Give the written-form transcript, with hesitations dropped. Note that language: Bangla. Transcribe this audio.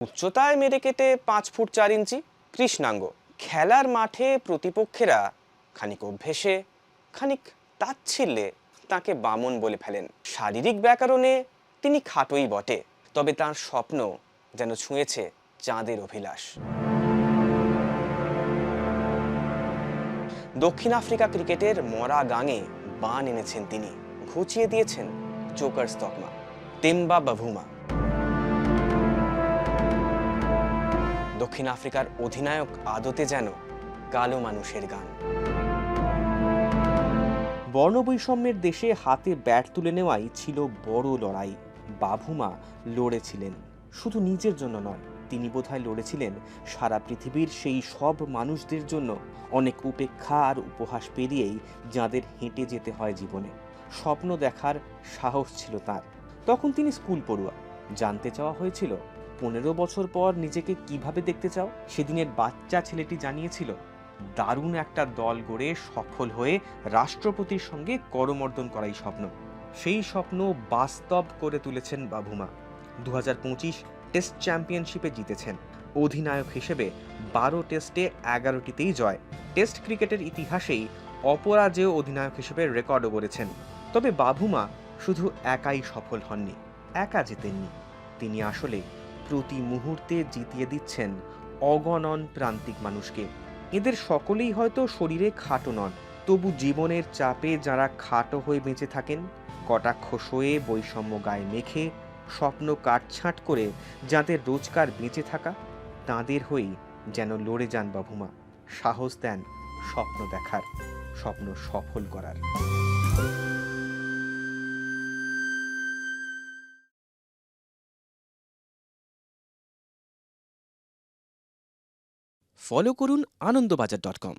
উচ্চতায় মেরে কেটে 5 ফুট 4 ইঞ্চি, কৃষ্ণাঙ্গ। খেলার মাঠে প্রতিপক্ষেরা খানিক অভ্যেসে, খানিক তাচ্ছিল্যে তাকে বামন বলে ফেলেন। শারীরিক ব্যাকরণে তিনি খাটোই বটে, তবে তার স্বপ্ন যেন ছুঁয়েছে চাঁদের অভিলাষ। দক্ষিণ আফ্রিকা ক্রিকেটের মরা গাঙে বান এনেছেন তিনি, ঘুচিয়ে দিয়েছেন জোকার্স তকমা। তেম্বা বাভুমা দক্ষিণ আফ্রিকার অধিনায়ক আদতে যেন কালো মানুষের গান। বর্ণবৈষম্যের দেশে হাতে ব্যাট তুলে নেওয়াই ছিল বড় লড়াই। বাভুমা লড়েছিলেন শুধু নিজের জন্য নয়, তিনি বোধহয় লড়েছিলেন সারা পৃথিবীর সেই সব মানুষদের জন্য, অনেক উপেক্ষা আর উপহাস পেরিয়েই যাদের হেঁটে যেতে হয় জীবনে। স্বপ্ন দেখার সাহস ছিল তার। তখন তিনি স্কুল পড়ুয়া। জানতে চাওয়া হয়েছিল, 15 বছর পর নিজেকে কিভাবে দেখতে চাও? সেদিনের বাচ্চা ছেলেটি জানিয়েছিল, দারুণ একটা দল গড়ে সফল হয়ে রাষ্ট্রপতির সঙ্গে করমর্দন করাই স্বপ্ন। সেই স্বপ্ন বাস্তব করে তুলেছেন বাভুমা। 2025 টেস্ট চ্যাম্পিয়নশিপে জিতেছেন। অধিনায়ক হিসেবে 12 টেস্টে 11টিতেই জয়। টেস্ট ক্রিকেটের ইতিহাসেই অপরাজেয় অধিনায়ক হিসেবে রেকর্ডও গড়েছেন। তবে বাভুমা শুধু একাই সফল হননি, একা জেতেননি। তিনি আসলে প্রতি মুহূর্তে জিতিয়ে দিচ্ছেন অগণন প্রান্তিক মানুষকে। এদের সকলেই হয়তো শরীরে খাটো নন, তবু জীবনের চাপে যারা খাটো হয়ে বেঁচে থাকেন, কটাক্ষ সয়ে বৈষম্য গায়ে মেখে স্বপ্ন কাটছাঁট করে যাদের রোজগার বেঁচে থাকা, তাঁদের হয়েই যেন লড়ে যান বাভুমা। সাহস দেন স্বপ্ন দেখার, স্বপ্ন সফল করার। ফলো করুন আনন্দবাজার.com।